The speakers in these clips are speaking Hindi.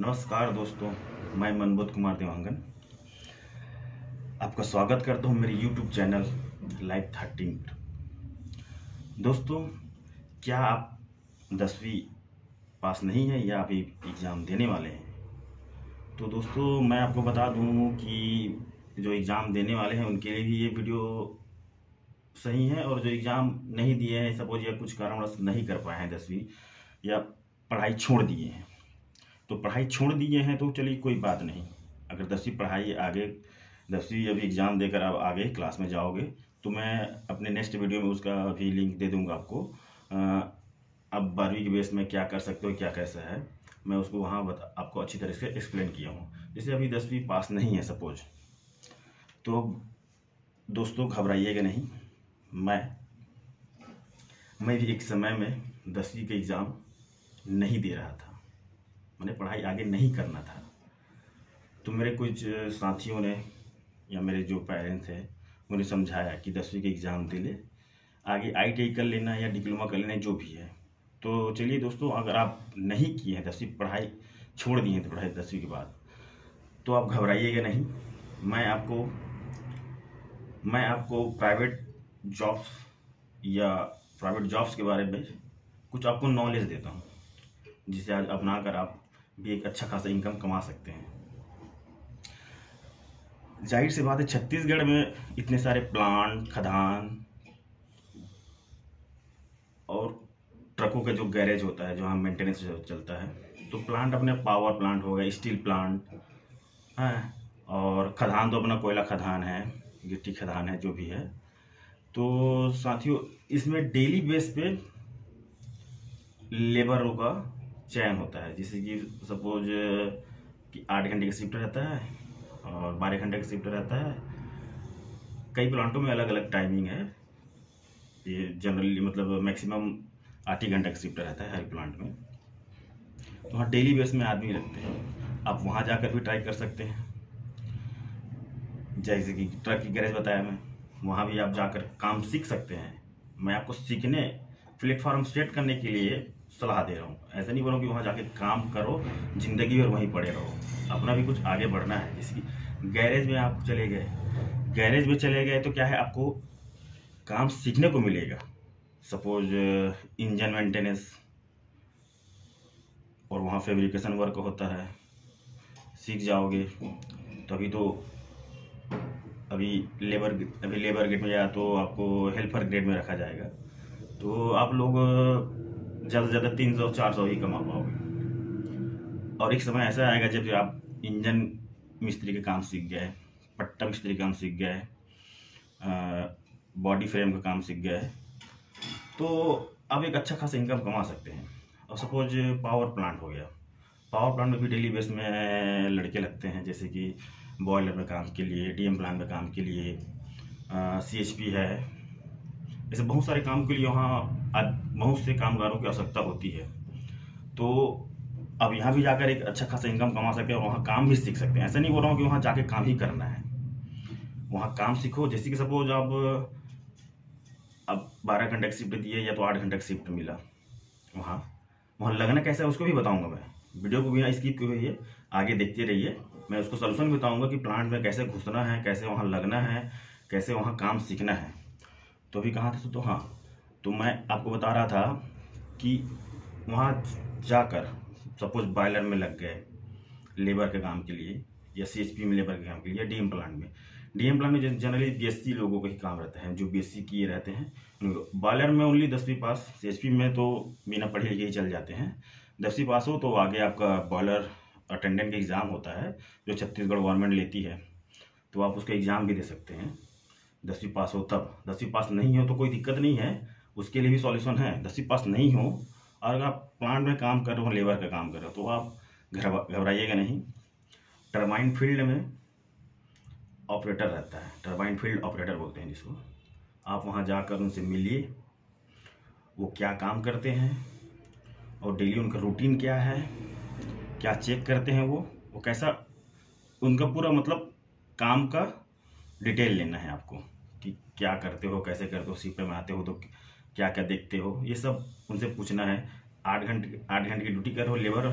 नमस्कार दोस्तों, मैं मनबोध कुमार देवांगन आपका स्वागत करता हूं मेरे YouTube चैनल लाइफ 13 पर। दोस्तों, क्या आप 10वीं पास नहीं है या अभी एग्ज़ाम देने वाले हैं? तो दोस्तों, मैं आपको बता दूं कि जो एग्ज़ाम देने वाले हैं उनके लिए भी ये वीडियो सही है, और जो एग्ज़ाम नहीं दिए हैं, सपोज या कुछ कारणवश नहीं कर पाए हैं 10वीं या पढ़ाई छोड़ दिए हैं, तो पढ़ाई छोड़ दिए हैं तो चलिए कोई बात नहीं। अगर 10वीं पढ़ाई आगे 10वीं अभी एग्ज़ाम देकर आप आगे क्लास में जाओगे तो मैं अपने नेक्स्ट वीडियो में उसका भी लिंक दे दूंगा आपको। अब 12वीं के बेस में क्या कर सकते हो, क्या कैसा है, मैं उसको वहाँ आपको अच्छी तरह से एक्सप्लेन किया हूँ। जैसे अभी 10वीं पास नहीं है सपोज, तो दोस्तों घबराइएगा नहीं। मैं भी एक समय में 10वीं का एग्ज़ाम नहीं दे रहा था, मैंने पढ़ाई आगे नहीं करना था। तो मेरे कुछ साथियों ने या मेरे जो पेरेंट्स हैं उन्हें समझाया कि 10वीं का एग्ज़ाम दे ले, आगे ITI कर लेना या डिप्लोमा कर लेना, जो भी है। तो चलिए दोस्तों, अगर आप नहीं किए हैं 10वीं पढ़ाई, छोड़ दिए हैं तो पढ़ाई 10वीं के बाद, तो आप घबराइएगा नहीं। मैं आपको प्राइवेट जॉब्स के बारे में कुछ आपको नॉलेज देता हूँ, जिसे आज अपनाकर आप भी एक अच्छा खासा इनकम कमा सकते हैं। जाहिर सी बात है, छत्तीसगढ़ में इतने सारे प्लांट, खदान और ट्रकों का जो गैरेज होता है, जो हम मेंटेनेंस चलता है, तो प्लांट अपने पावर प्लांट हो गया, स्टील प्लांट है, और खदान तो अपना कोयला खदान है, गिट्टी खदान है, जो भी है। तो साथियों, इसमें डेली बेस पे लेबरों का चयन होता है। जैसे कि सपोज कि 8 घंटे का शिफ्ट रहता है और 12 घंटे का शिफ्ट रहता है। कई प्लांटों में अलग अलग टाइमिंग है। ये जनरली मतलब मैक्सिमम 8 ही घंटे का शिफ्ट रहता है हर प्लांट में। तो वहाँ डेली बेस में आदमी रखते हैं, आप वहाँ जाकर भी ट्राई कर सकते हैं। जैसे कि ट्रक की गैरेज बताया मैं, वहाँ भी आप जाकर काम सीख सकते हैं। मैं आपको सीखने, प्लेटफॉर्म सेट करने के लिए सलाह दे रहा हूँ। ऐसा नहीं बोल रहा हूँ कि वहाँ जाके काम करो, जिंदगी भर वहीं पड़े रहो। अपना भी कुछ आगे बढ़ना है। जैसे कि गैरेज में आप चले गए तो क्या है, आपको काम सीखने को मिलेगा। सपोज इंजन मेंटेनेंस, और वहाँ फैब्रिकेशन वर्क होता है, सीख जाओगे तो अभी लेबर ग्रेड में, या तो आपको हेल्पर ग्रेड में रखा जाएगा, तो आप लोग ज़्यादा से ज़्यादा 300-400 ही कमा पाओगे। और एक समय ऐसा आएगा जब आप इंजन मिस्त्री के काम सीख गए, पट्टा मिस्त्री का काम सीख गए, बॉडी फ्रेम का काम सीख गए, तो आप एक अच्छा खासा इनकम कमा सकते हैं। और सपोज पावर प्लांट हो गया, पावर प्लांट में भी डेली बेस में लड़के लगते हैं। जैसे कि बॉयलर में काम के लिए, DM प्लांट में काम के लिए, CHP है, ऐसे बहुत सारे काम के लिए वहाँ बहुत से कामगारों की आवश्यकता होती है। तो अब यहाँ भी जाकर एक अच्छा खासा इनकम कमा सकते हैं और वहाँ काम भी सीख सकते हैं। ऐसा नहीं बोल रहा हूँ कि वहाँ जाके काम ही करना है, वहाँ काम सीखो। जैसे कि सपोज अब 12 घंटे की शिफ्ट दिए या तो 8 घंटे की शिफ्ट मिला, वहाँ लगना कैसा है उसको भी बताऊँगा मैं। वीडियो को बिना स्किप किए हुए आगे देखते रहिए, मैं उसको सलूशन बताऊँगा कि प्लांट में कैसे घुसना है, कैसे वहाँ लगना है, कैसे वहाँ काम सीखना है। तो अभी कहाँ थे? तो हाँ, तो मैं आपको बता रहा था कि वहाँ जाकर सपोज बॉयलर में लग गए लेबर के काम के लिए, या CHP में लेबर के काम के लिए, या DM प्लांट में जनरली BSc लोगों का ही काम रहता है, जो BSc किए रहते हैं। बॉयलर में ओनली 10वीं पास, CHP में तो बिना पढ़े लिखे ही चल जाते हैं। 10वीं पास हो तो आगे आपका बॉयलर अटेंडेंट का एग्ज़ाम होता है, जो छत्तीसगढ़ गवर्नमेंट लेती है, तो आप उसका एग्ज़ाम भी दे सकते हैं 10वीं पास हो तब। 10वीं पास नहीं हो तो कोई दिक्कत नहीं है, उसके लिए भी सॉल्यूशन है। 10वीं पास नहीं हो और अगर आप प्लांट में काम कर रहे हो, लेबर का काम कर रहे हो, तो आप घबराइएगा नहीं। टरबाइन फील्ड में ऑपरेटर रहता है, टरबाइन फील्ड ऑपरेटर बोलते हैं जिसको। आप वहाँ जाकर उनसे मिलिए, वो क्या काम करते हैं और डेली उनका रूटीन क्या है, क्या चेक करते हैं वो कैसा, उनका पूरा मतलब काम का डिटेल लेना है आपको, कि क्या करते हो, कैसे करते हो, शिफ्ट में आते हो तो क्या क्या देखते हो, ये सब उनसे पूछना है। 8 घंटे की ड्यूटी कर हो, लेबर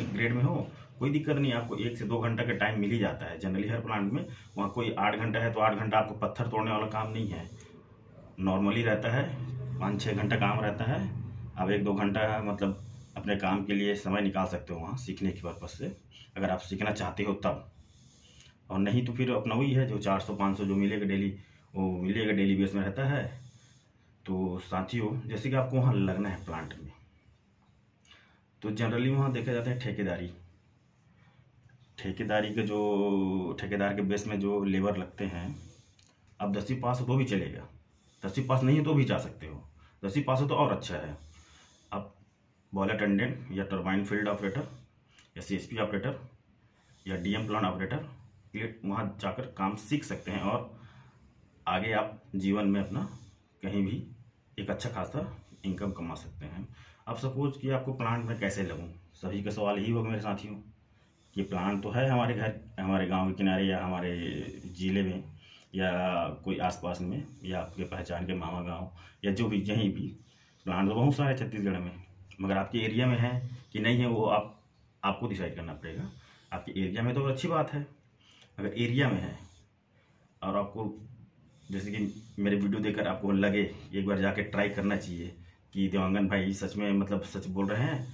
ग्रेड में हो, कोई दिक्कत नहीं, आपको 1 से 2 घंटा का टाइम मिल ही जाता है जनरली हर प्लांट में। वहाँ कोई 8 घंटा है तो 8 घंटा आपको पत्थर तोड़ने वाला काम नहीं है, नॉर्मली रहता है, 5-6 घंटा काम रहता है। आप 1-2 घंटा मतलब अपने काम के लिए समय निकाल सकते हो वहाँ सीखने की पर्पज़ से, अगर आप सीखना चाहते हो तब। और नहीं तो फिर अपना वही है जो 400-500 जो मिलेगा डेली, वो मिलेगा, डेली बेस में रहता है। तो साथियों, जैसे कि आपको वहाँ लगना है प्लांट में, तो जनरली वहाँ देखा जाता है ठेकेदारी के जो ठेकेदार के बेस में जो लेबर लगते हैं। अब 10वीं पास हो तो भी चलेगा, 10वीं पास नहीं है तो भी जा सकते हो, 10वीं पास हो तो और अच्छा है। आप बॉयलर अटेंडेंट या टरबाइन फील्ड ऑपरेटर या CSP ऑपरेटर या DM प्लांट ऑपरेटर ये वहाँ जाकर काम सीख सकते हैं और आगे आप जीवन में अपना कहीं भी एक अच्छा खासा इनकम कमा सकते हैं। अब सपोज कि आपको प्लांट में कैसे लगूं, सभी का सवाल यही होगा मेरे साथियों कि प्लांट तो है हमारे घर, हमारे गांव के किनारे या हमारे ज़िले में या कोई आसपास में या आपके पहचान के मामा गांव या जो भी यहीं भी प्लांट तो बहुत सारे छत्तीसगढ़ में, मगर आपके एरिया में है कि नहीं है वो आपको डिसाइड करना पड़ेगा। आपके एरिया में तो अच्छी बात है, अगर एरिया में है और आपको जैसे कि मेरे वीडियो देखकर आपको लगे एक बार जाके ट्राई करना चाहिए कि देवांगन भाई सच में मतलब सच बोल रहे हैं,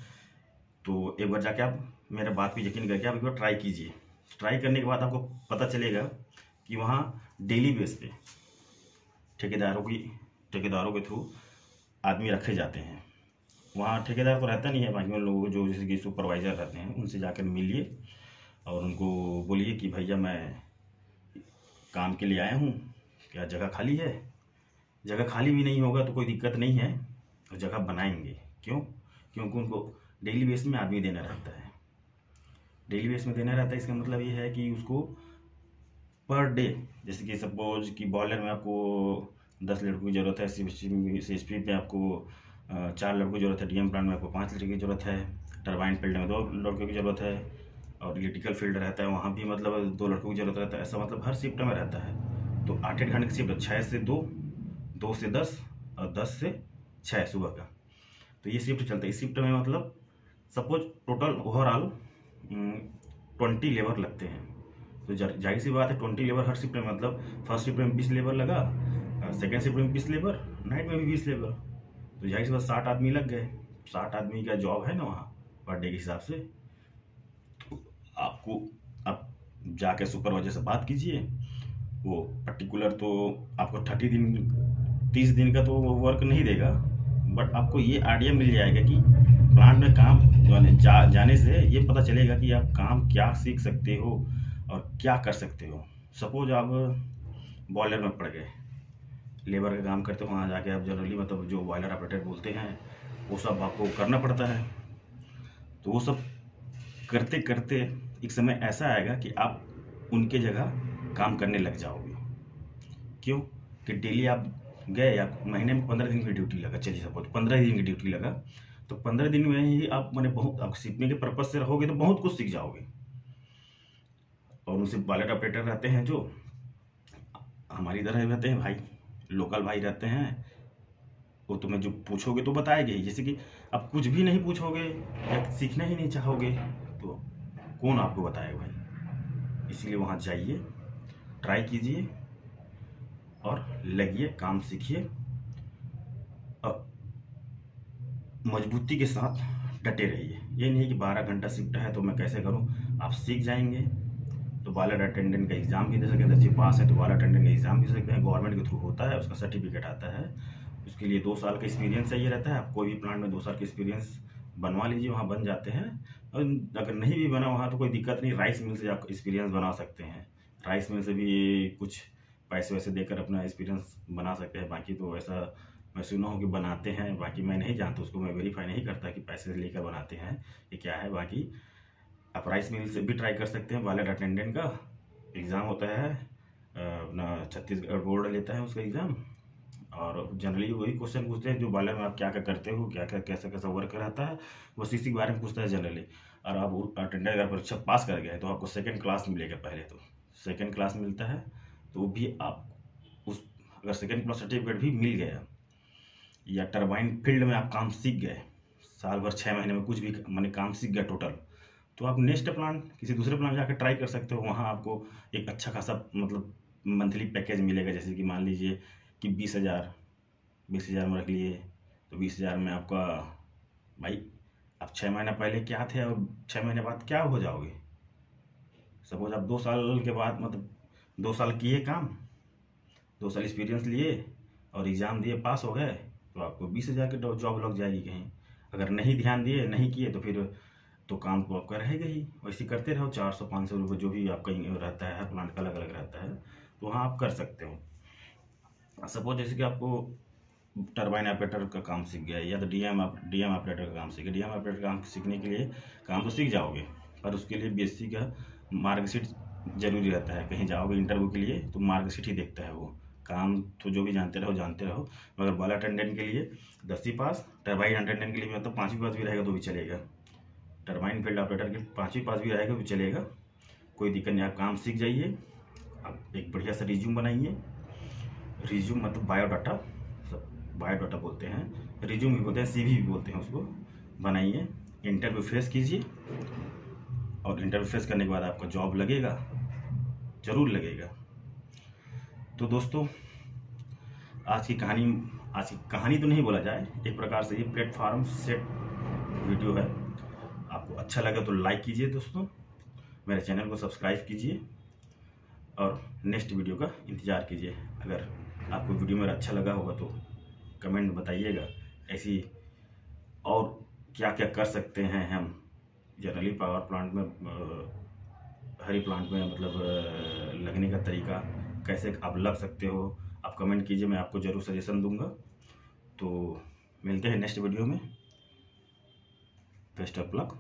तो एक बार जाके आप मेरे बात पे यकीन करके आप एक बार ट्राई कीजिए। ट्राई करने के बाद आपको पता चलेगा कि वहाँ डेली बेस पे ठेकेदारों के थ्रू आदमी रखे जाते हैं। वहाँ ठेकेदार तो रहता नहीं है, बाकी उन लोगों जो जैसे कि सुपरवाइज़र रहते हैं उनसे जाकर मिलिए और उनको बोलिए कि भैया मैं काम के लिए आया हूँ, क्या जगह खाली है? जगह खाली भी नहीं होगा तो कोई दिक्कत नहीं है, तो जगह बनाएंगे। क्यों? क्योंकि उनको डेली बेस में आदमी देना रहता है। डेली बेस में देना रहता है, इसका मतलब ये है कि उसको पर डे, जैसे कि सपोज कि बॉयलर में आपको 10 लड़कों की ज़रूरत है, CSP पे आपको 4 लड़कों की ज़रूरत है, DM प्लांट में आपको 5 लड़कों की ज़रूरत है, टरबाइन फील्ड में 2 लड़कों की ज़रूरत है, और इलेक्ट्रिकल फील्ड रहता है वहाँ भी मतलब 2 लड़कों की ज़रूरत रहता है। ऐसा मतलब हर शिफ्ट में रहता है। तो 8-8 घंटे की शिफ्ट, 6 से 2, 2 से 10 और 10 से 6 सुबह का, तो ये शिफ्ट चलता है। इस शिफ्ट में मतलब सपोज टोटल ओवरऑल 20 लेबर लगते हैं, तो जाहिर सी बात है 20 लेबर हर शिफ्ट में, मतलब फर्स्ट शिफ्ट में 20 लेबर लगा, सेकेंड शिफ्ट में 20 लेबर, नाइट में भी 20 लेबर, तो जाहिर सी बात 60 आदमी लग गए। 60 आदमी का जॉब है ना वहाँ पर डे के हिसाब से। तो आपको आप जाके सुपरवाइजर से बात कीजिए, वो पर्टिकुलर तो आपको 30 दिन का तो वर्क नहीं देगा, बट आपको ये आइडिया मिल जाएगा कि प्लांट में काम जाने से ये पता चलेगा कि आप काम क्या सीख सकते हो और क्या कर सकते हो। सपोज आप बॉयलर में पड़ गए, लेबर का काम करते हो, वहाँ जाके आप जनरली मतलब जो बॉयलर ऑपरेटर बोलते हैं वो सब आपको करना पड़ता है। तो वो सब करते करते एक समय ऐसा आएगा कि आप उनके जगह काम करने लग जाओगे। क्यों? कि डेली आप गए, आप महीने में 15 दिन की ड्यूटी लगा, चलिए सपोज 15 दिन की ड्यूटी लगा, तो 15 दिन में ही आप मैंने बहुत, आप सीखने के पर्पज से रहोगे तो बहुत कुछ सीख जाओगे। और उनसे बॉयलर ऑपरेटर रहते हैं जो हमारी तरह रहते हैं, भाई लोकल भाई रहते हैं, वो तुम्हें जो पूछोगे तो बताएंगे ही। जैसे कि आप कुछ भी नहीं पूछोगे या सीखना ही नहीं चाहोगे तो कौन आपको बताएगा भाई। इसीलिए वहाँ जाइए, ट्राई कीजिए और लगिए, काम सीखिए और मजबूती के साथ डटे रहिए। ये नहीं कि 12 घंटा शिफ्ट है तो मैं कैसे करूं, आप सीख जाएंगे तो बॉयलर अटेंडेंट का एग्ज़ाम भी दे सकते हैं। 10वीं पास है तो बॉयलर अटेंडेंट का एग्ज़ाम भी दे सकते हैं, गवर्नमेंट के थ्रू होता है, उसका सर्टिफिकेट आता है। उसके लिए 2 साल का एक्सपीरियंस चाहिए रहता है। आप कोई भी प्लांट में 2 साल का एक्सपीरियंस बनवा लीजिए, वहाँ बन जाते हैं। और अगर नहीं भी बना वहाँ तो कोई दिक्कत नहीं, राइस मिल से आप एक्सपीरियंस बना सकते हैं। राइस मिल से भी कुछ पैसे वैसे देकर अपना एक्सपीरियंस बना सकते हैं। बाकी तो ऐसा मैं सुना हूँ कि बनाते हैं, बाकी मैं नहीं जानता, उसको मैं वेरीफाई नहीं करता कि पैसे लेकर बनाते हैं ये क्या है। बाकी आप राइस मिल से भी ट्राई कर सकते हैं। बॉयलर अटेंडेंट का एग्ज़ाम होता है, अपना छत्तीसगढ़ बोर्ड लेता है उसका एग्ज़ाम, और जनरली वही क्वेश्चन पूछते हैं जो बॉयलर में आप क्या क्या करते हो, क्या क्या कैसा कैसा वर्क रहता है, वो इसी के बारे में पूछता है जनरली। और आप अटेंडेंट अगर परीक्षा पास कर गए तो आपको 2nd क्लास मिलेगा। पहले तो 2nd क्लास मिलता है, तो भी आप उस अगर 2nd क्लास सर्टिफिकेट भी मिल गया या टरबाइन फील्ड में आप काम सीख गए, साल भर 6 महीने में कुछ भी मैंने काम सीख गया टोटल, तो आप नेक्स्ट प्लान किसी दूसरे प्लान जाकर ट्राई कर सकते हो। वहाँ आपको एक अच्छा खासा मतलब मंथली पैकेज मिलेगा। जैसे कि मान लीजिए कि 20,000 में रख लिए, तो 20,000 में आपका भाई आप 6 महीना पहले क्या थे और 6 महीने बाद क्या हो जाओगे। सपोज आप 2 साल के बाद मतलब 2 साल किए काम, 2 साल एक्सपीरियंस लिए और एग्ज़ाम दिए, पास हो गए, तो आपको 20,000 की जॉब लग जाएगी कहीं। अगर नहीं ध्यान दिए, नहीं किए, तो फिर तो काम तो आपका रहेगा ही। वैसे करते रहो, 400-500 रुपये जो भी आपका रहता है, हर प्लांट का अलग अलग रहता है, तो वहाँ आप कर सकते हो। सपोज जैसे कि आपको टरबाइन ऑपरेटर का काम सीख गया, या तो डीएम ऑपरेटर का काम सीख गया। डीएम ऑपरेटर का काम सीखने के लिए काम तो सीख जाओगे, पर उसके लिए बीएससी का मार्कशीट जरूरी रहता है। कहीं जाओगे इंटरव्यू के लिए तो मार्कशीट ही देखता है वो। काम तो जो भी जानते रहो, मगर बॉल अटेंडेंट के लिए 10वीं पास, टरबाइन अटेंडेंट के लिए मतलब 5वीं पास भी रहेगा तो भी चलेगा। टरबाइन फील्ड ऑपरेटर के 5वीं पास भी रहेगा तो भी चलेगा, कोई दिक्कत नहीं। आप काम सीख जाइए, आप एक बढ़िया सा रिज्यूम बनाइए। रिज्यूम मतलब बायोडाटा बोलते हैं, रिज्यूम भी बोलते हैं, सीवी भी बोलते हैं उसको। बनाइए, इंटरव्यू फेस कीजिए, और इंटरव्यू फेस करने के बाद आपका जॉब लगेगा, ज़रूर लगेगा। तो दोस्तों, आज की कहानी तो नहीं बोला जाए, एक प्रकार से ये प्लेटफॉर्म सेट वीडियो है। आपको अच्छा लगा तो लाइक कीजिए दोस्तों, मेरे चैनल को सब्सक्राइब कीजिए, और नेक्स्ट वीडियो का इंतज़ार कीजिए। अगर आपको वीडियो मेरा अच्छा लगा होगा तो कमेंट बताइएगा, ऐसी और क्या क्या कर सकते हैं हम जनरली पावर प्लांट में, हरी प्लांट में मतलब लगने का तरीका कैसे आप लग सकते हो। आप कमेंट कीजिए, मैं आपको ज़रूर सजेशन दूंगा। तो मिलते हैं नेक्स्ट वीडियो में। Best of luck.